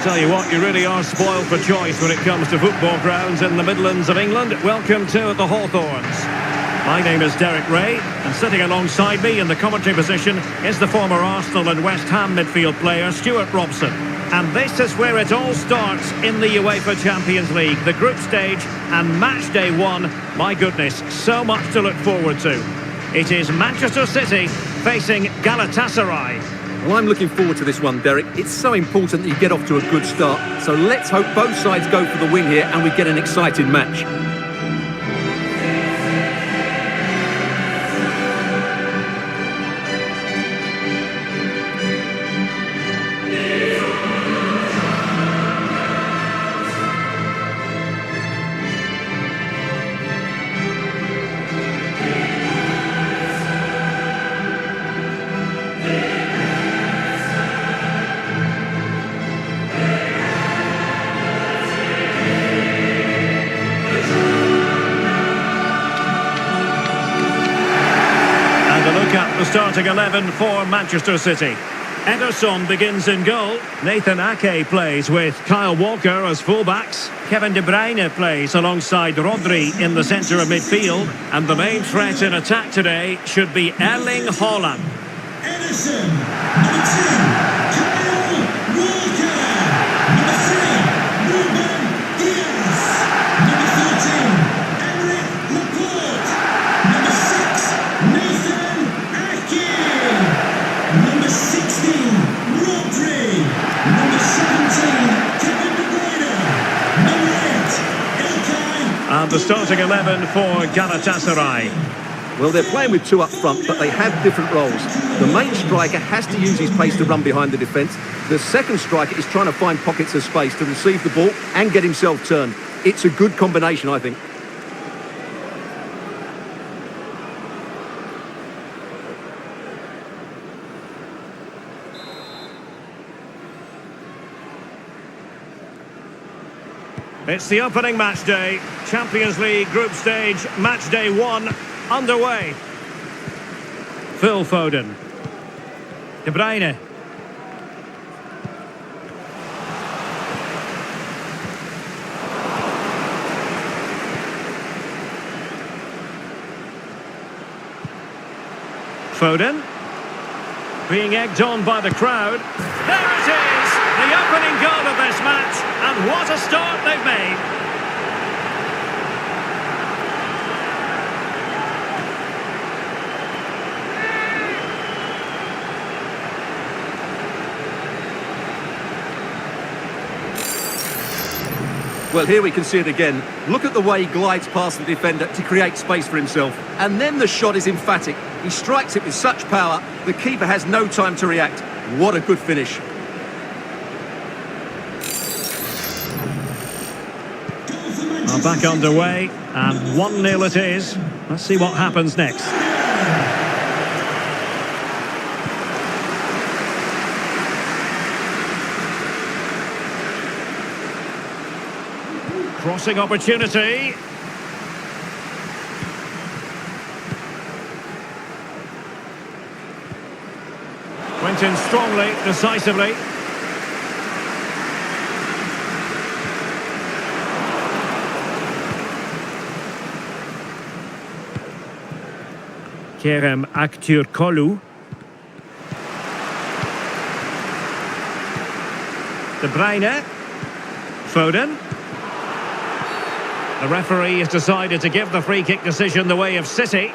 Tell you what, you really are spoiled for choice when it comes to football grounds in the Midlands of England. Welcome to the Hawthorns. My name is Derek Ray, and sitting alongside me in the commentary position is the former Arsenal and West Ham midfield player Stuart Robson. And this is where it all starts in the UEFA Champions League, the group stage and match day 1. My goodness, so much to look forward to. It is Manchester City facing Galatasaray. Well, I'm looking forward to this one, Derek. It's so important that you get off to a good start. So let's hope both sides go for the win here and we get an exciting match. At the starting 11 for Manchester City. Ederson begins in goal. Nathan Ake plays with Kyle Walker as fullbacks. Kevin De Bruyne plays alongside Rodri in the centre of midfield. And the main threat in attack today should be Erling Haaland. Ederson, number 2, Kyle Walker, number 3, Ruben Diaz, number 14, Emerick Laporte, number 6, Nathan Ake, number 16, Rodri, number 17, Kevin De Bruyne, number 8, Ilkay. And the starting 11 for Galatasaray. Well, they're playing with two up front, but they have different roles. The main striker has to use his pace to run behind the defence. The second striker is trying to find pockets of space to receive the ball and get himself turned. It's a good combination, I think. It's the opening match day. Champions League group stage, match day 1 underway. Phil Foden. De Bruyne. Foden. Being egged on by the crowd. There it is! The opening goal of this match. And what a start they've made. Well, here we can see it again. Look at the way he glides past the defender to create space for himself. And then the shot is emphatic. He strikes it with such power, the keeper has no time to react. What a good finish. Are back underway, and 1-0 it is. Let's see what happens next. Crossing opportunity. Went in strongly, decisively. Kerem Aktürkoğlu. De Bruyne. Foden. The referee has decided to give the free kick decision the way of City.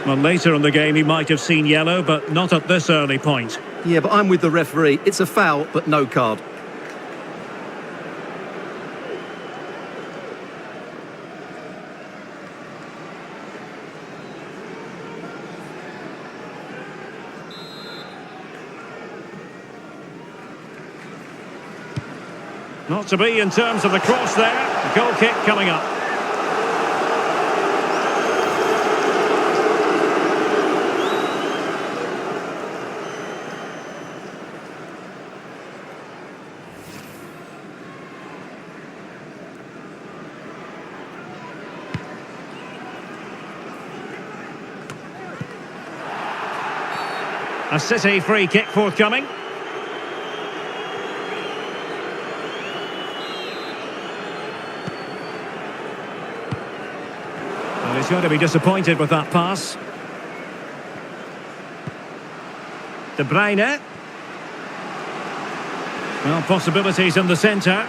Well, later in the game he might have seen yellow, but not at this early point. Yeah, but I'm with the referee. It's a foul, but no card. Not to be in terms of the cross there. Goal kick coming up. A City free kick forthcoming. going to be disappointed with that pass. De Bruyne. Well, possibilities in the centre.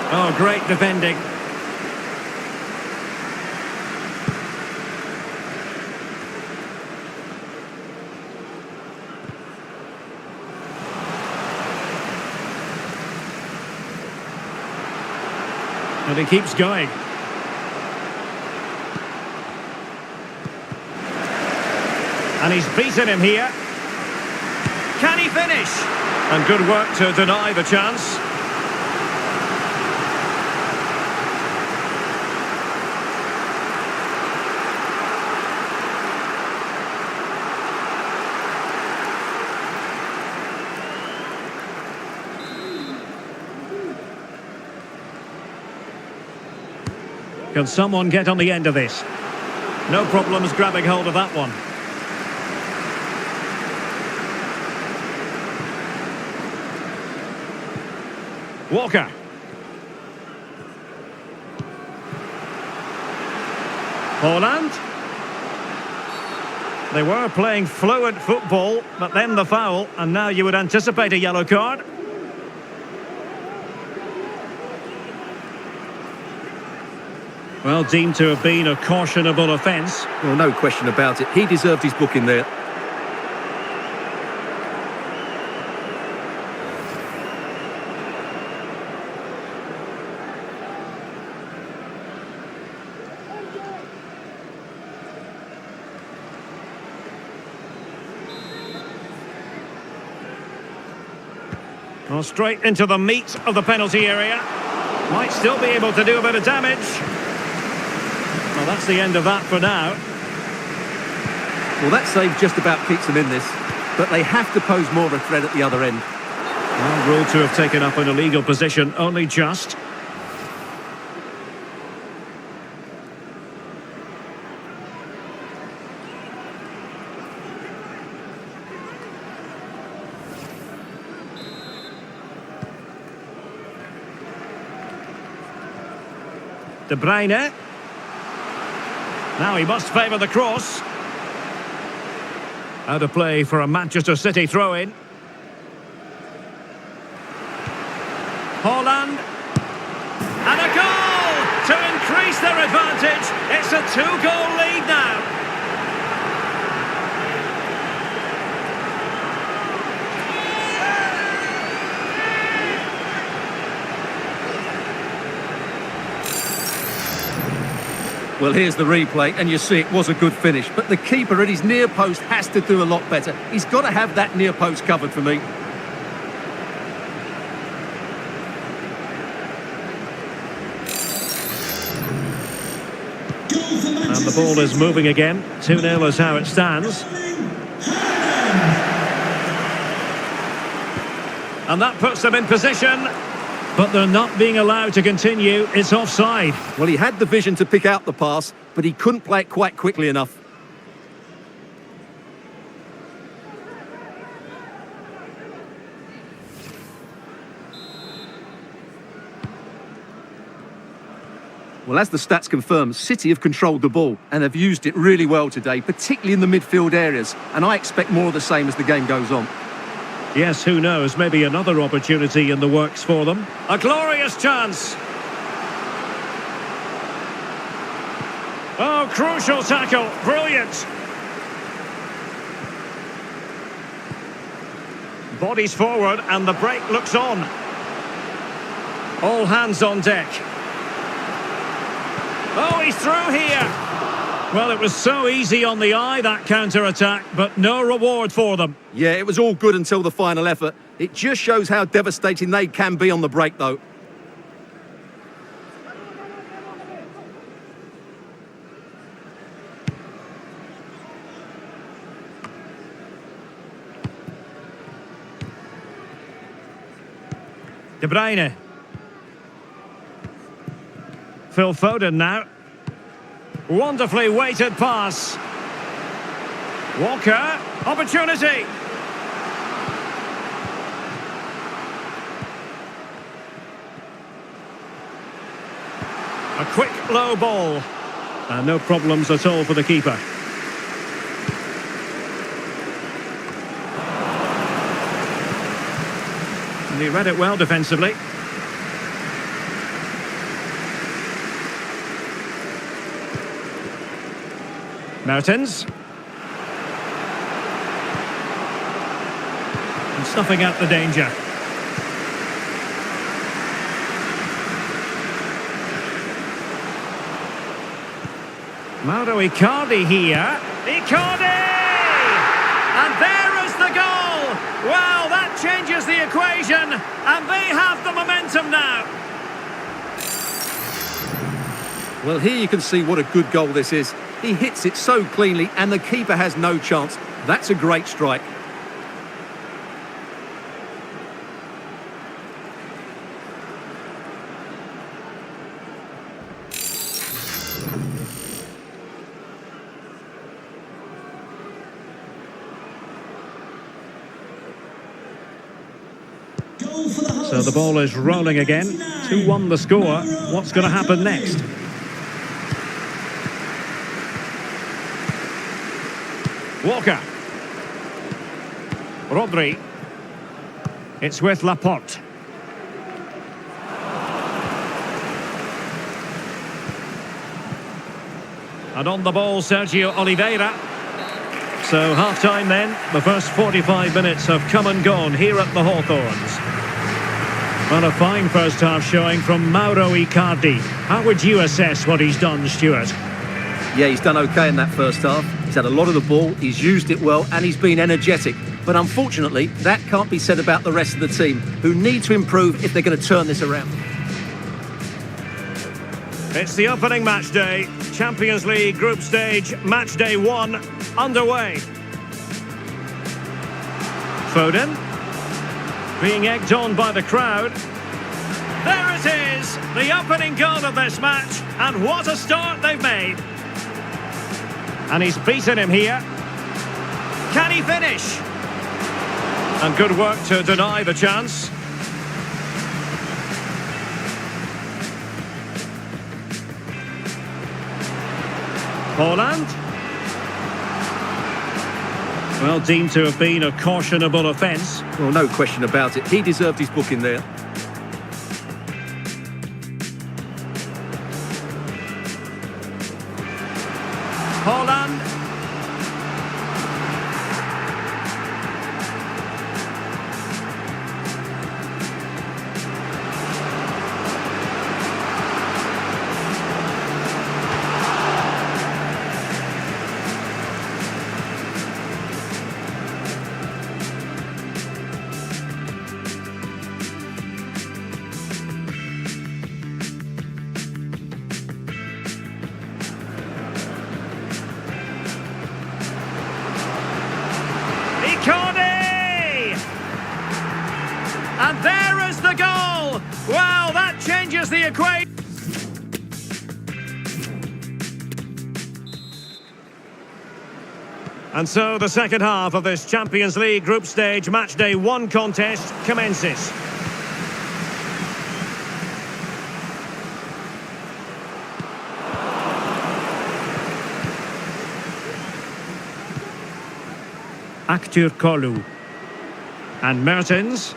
Oh, great defending. And he keeps going. And he's beaten him here. Can he finish? And good work to deny the chance. Can someone get on the end of this? No problems grabbing hold of that one. Walker. Holland. They were playing fluent football, but then the foul, and now you would anticipate a yellow card. Well, deemed to have been a cautionable offence. Well, no question about it. He deserved his booking there. Well, straight into the meat of the penalty area. Might still be able to do a bit of damage. Well, that's the end of that for now. Well, that save just about keeps them in this, but they have to pose more of a threat at the other end. Well, ruled to have taken up an illegal position, only just. De Bruyne. Now he must favour the cross. Out of play for a Manchester City throw-in. Holland. And a goal to increase their advantage. It's a 2-goal lead now. Well, here's the replay, and you see it was a good finish. But the keeper at his near post has to do a lot better. He's got to have that near post covered for me. And the ball is moving again. 2-0 is how it stands. And that puts them in position. But they're not being allowed to continue. It's offside. Well, he had the vision to pick out the pass, but he couldn't play it quite quickly enough. Well, as the stats confirm, City have controlled the ball and have used it really well today, particularly in the midfield areas. And I expect more of the same as the game goes on. Yes, who knows, maybe another opportunity in the works for them. A glorious chance. Oh, crucial tackle, brilliant. Bodies forward and the break looks on. All hands on deck. Oh, he's through here. Well, it was so easy on the eye, that counter-attack, but no reward for them. Yeah, it was all good until the final effort. It just shows how devastating they can be on the break, though. De Bruyne. Phil Foden now. Wonderfully weighted pass. Walker. Opportunity. A quick low ball. No problems at all for the keeper. And he read it well defensively. Mertens. And snuffing out the danger. Mauro Icardi here. Icardi! And there is the goal! Well, that changes the equation, and they have the momentum now. Well, here you can see what a good goal this is. He hits it so cleanly, and the keeper has no chance. That's a great strike. Goal for the hosts. So the ball is rolling again. 2-1 the score. What's going to happen next? Walker. Rodri. It's with Laporte. And on the ball, Sergio Oliveira. So half-time then. The first 45 minutes have come and gone here at the Hawthorns. Well, a fine first half showing from Mauro Icardi. How would you assess what he's done, Stuart? Yeah, he's done okay in that first half. He's had a lot of the ball, he's used it well, and he's been energetic. But unfortunately, that can't be said about the rest of the team, who need to improve if they're going to turn this around. It's the opening match day. Champions League group stage, match day 1, underway. Foden, being egged on by the crowd. There it is, the opening goal of this match, and what a start they've made. And he's beaten him here. Can he finish? And good work to deny the chance. Holland. Well, deemed to have been a cautionable offence. Well, no question about it. He deserved his booking there. Holland. And there is the goal! Well, that changes the equation. And so the second half of this Champions League group stage match day 1 contest commences. Aktur Kolu. And Mertens.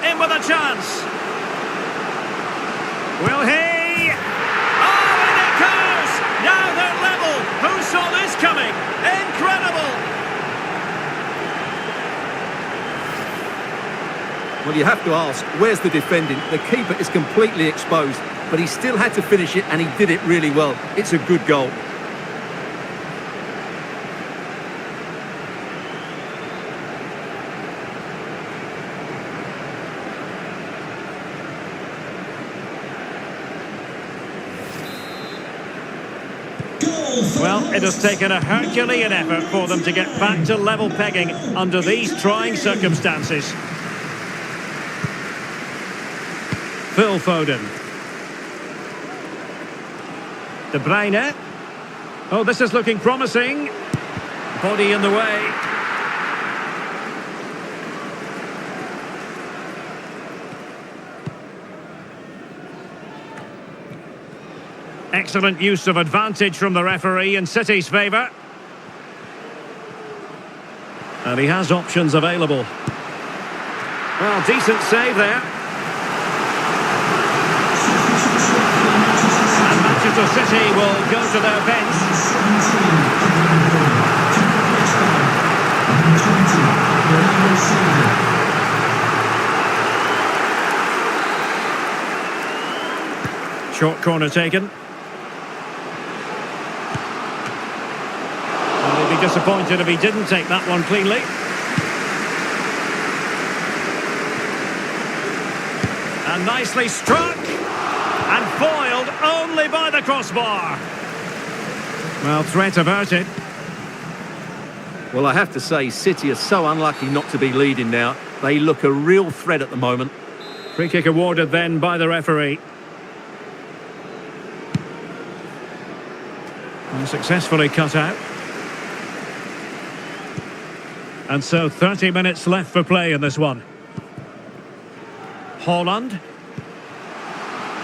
In with a chance. Will he? Oh, and it goes! Now they're level. Who saw this coming? Incredible! Well, you have to ask, where's the defending? The keeper is completely exposed, but he still had to finish it, and he did it really well. It's a good goal. Well, it has taken a Herculean effort for them to get back to level pegging under these trying circumstances. Phil Foden. De Bruyne. Oh, this is looking promising. Body in the way. Excellent use of advantage from the referee in City's favour. And he has options available. Well, decent save there. And Manchester City will go to their bench. Short corner taken. Well, he'd be disappointed if he didn't take that one cleanly. And nicely struck. And foiled only by the crossbar. Well, threat averted. Well, I have to say, City are so unlucky not to be leading now. They look a real threat at the moment. Free kick awarded then by the referee. And successfully cut out. And so 30 minutes left for play in this one. Haaland.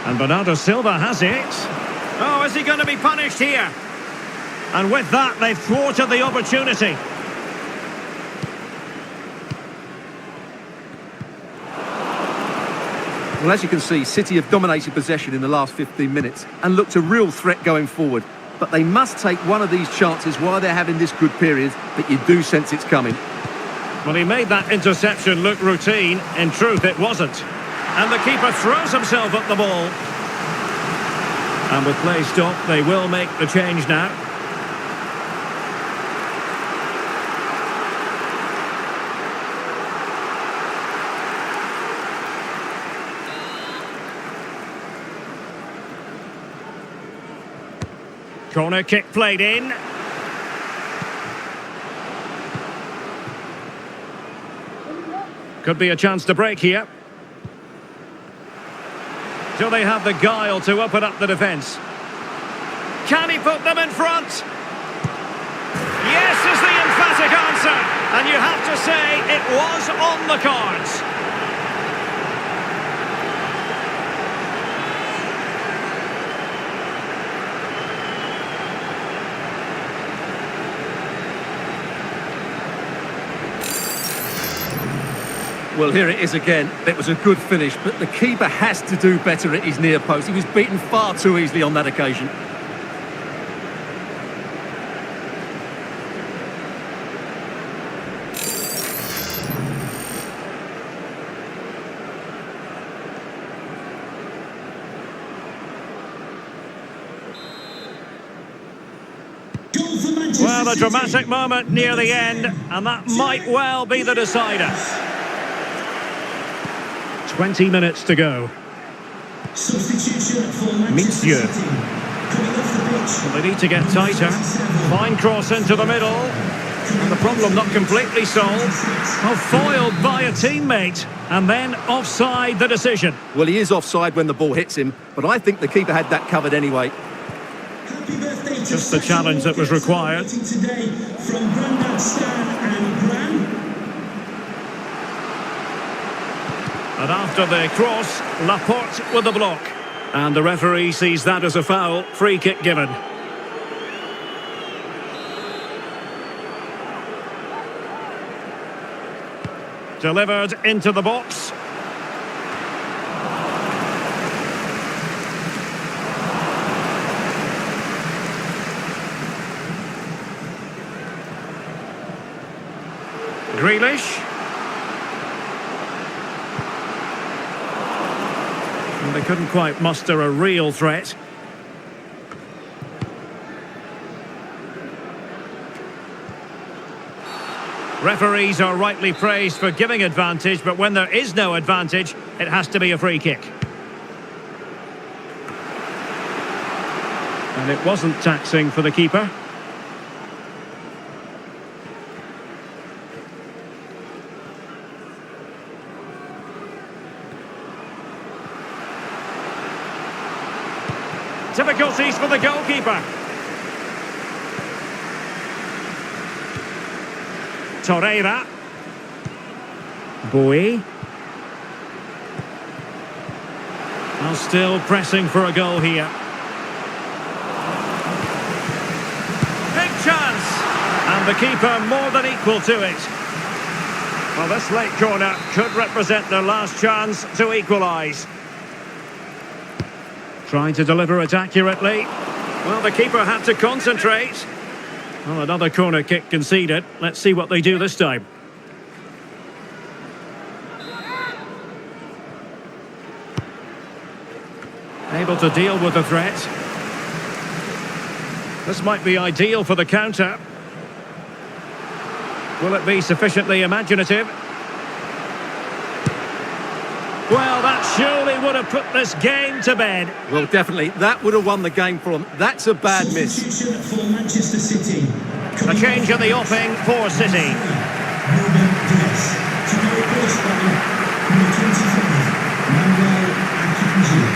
And Bernardo Silva has it. Oh, is he going to be punished here? And with that, they've thwarted the opportunity. Well, as you can see, City have dominated possession in the last 15 minutes and looked a real threat going forward. But they must take one of these chances while they're having this good period, but you do sense it's coming. Well, he made that interception look routine. In truth, it wasn't. And the keeper throws himself at the ball. And with play stopped, they will make the change now. Corner kick played in. Could be a chance to break here. Do they have the guile to open up the defence? Can he put them in front? Yes is the emphatic answer. And you have to say it was on the cards. Well, here it is again. It was a good finish, but the keeper has to do better at his near post. He was beaten far too easily on that occasion. Well, a dramatic moment near the end, and that might well be the decider. 20 minutes to go. Substitution for Monsieur. Manchester City. Coming off the pitch. Well, they need to get tighter. Fine cross into the middle. And the problem not completely solved. Oh, foiled by a teammate. And then offside the decision. Well, he is offside when the ball hits him, but I think the keeper had that covered anyway. Happy birthday to Just the challenge that was required. Today from Grandad Stan and Gran. And after the cross, Laporte with the block. And the referee sees that as a foul. Free kick given. Delivered into the box. Grealish. And they couldn't quite muster a real threat. Referees are rightly praised for giving advantage, but when there is no advantage, it has to be a free kick. And it wasn't taxing for the keeper. Difficulties for the goalkeeper. Torreira. Bowie. Well, still pressing for a goal here. the keeper more than equal to it. Well, this late corner could represent their last chance to equalise. Trying to deliver it accurately. Well, the keeper had to concentrate. Well, another corner kick conceded. Let's see what they do this time. Able to deal with the threat. This might be ideal for the counter. Will it be sufficiently imaginative? Well, that surely would have put this game to bed. Well, definitely. That would have won the game for them. That's a bad miss. Substitution for Manchester City. A change in the offing for City. Ruben Diaz. To be replaced by number 25, Manuel Akanji.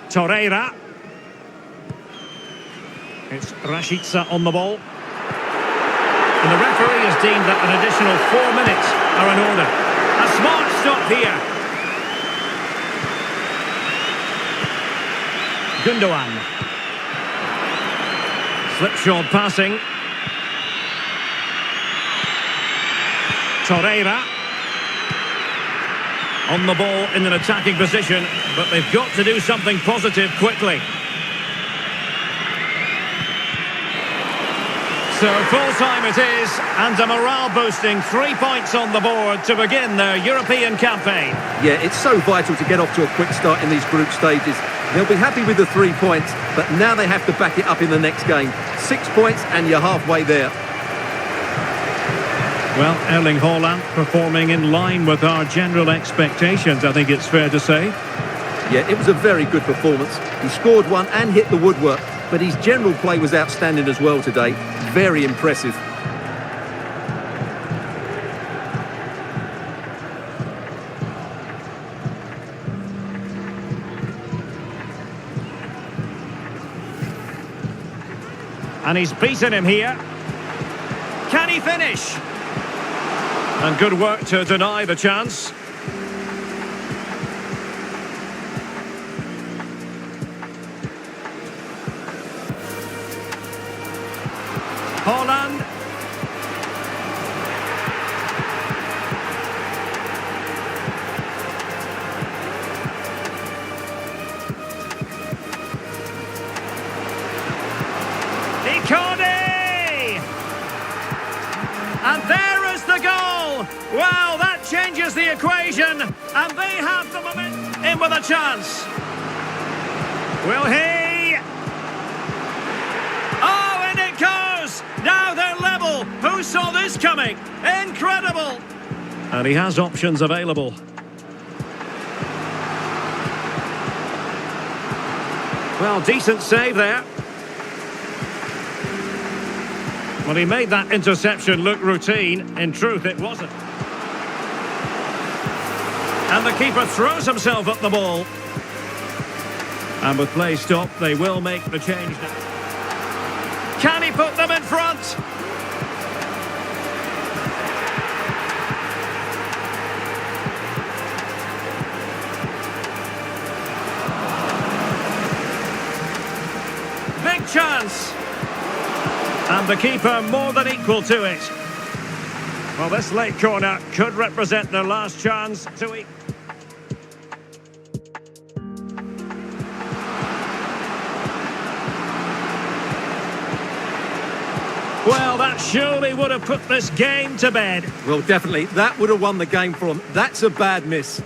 Torreira. It's Rashica on the ball. And the referee has deemed that an additional 4 minutes are in order. A smart stop here. Gundogan. Slipshod passing. Torreira. On the ball in an attacking position, but they've got to do something positive quickly. So full time it is, and a morale boosting 3 points on the board to begin their European campaign. Yeah, it's so vital to get off to a quick start in these group stages. They'll be happy with the 3 points, but now they have to back it up in the next game. 6 points and you're halfway there. Well, Erling Haaland performing in line with our general expectations, I think it's fair to say. Yeah, it was a very good performance. He scored one and hit the woodwork, but his general play was outstanding as well today. Very impressive. And he's beaten him here. Can he finish? And good work to deny the chance. Haaland. Icardi! And there is the goal! Well, that changes the equation, and they have the momentum in with a chance. Will he? Oh, and it goes! Now they're level. Who saw this coming? Incredible! And he has options available. Well, decent save there. Well, he made that interception look routine. In truth, it wasn't. And the keeper throws himself at the ball. And with play stopped, they will make the change now. Can he put them in front? Big chance. And the keeper more than equal to it. Well, this late corner could represent their last chance to eat. Well, that surely would have put this game to bed. Well, definitely. That would have won the game for them. That's a bad miss.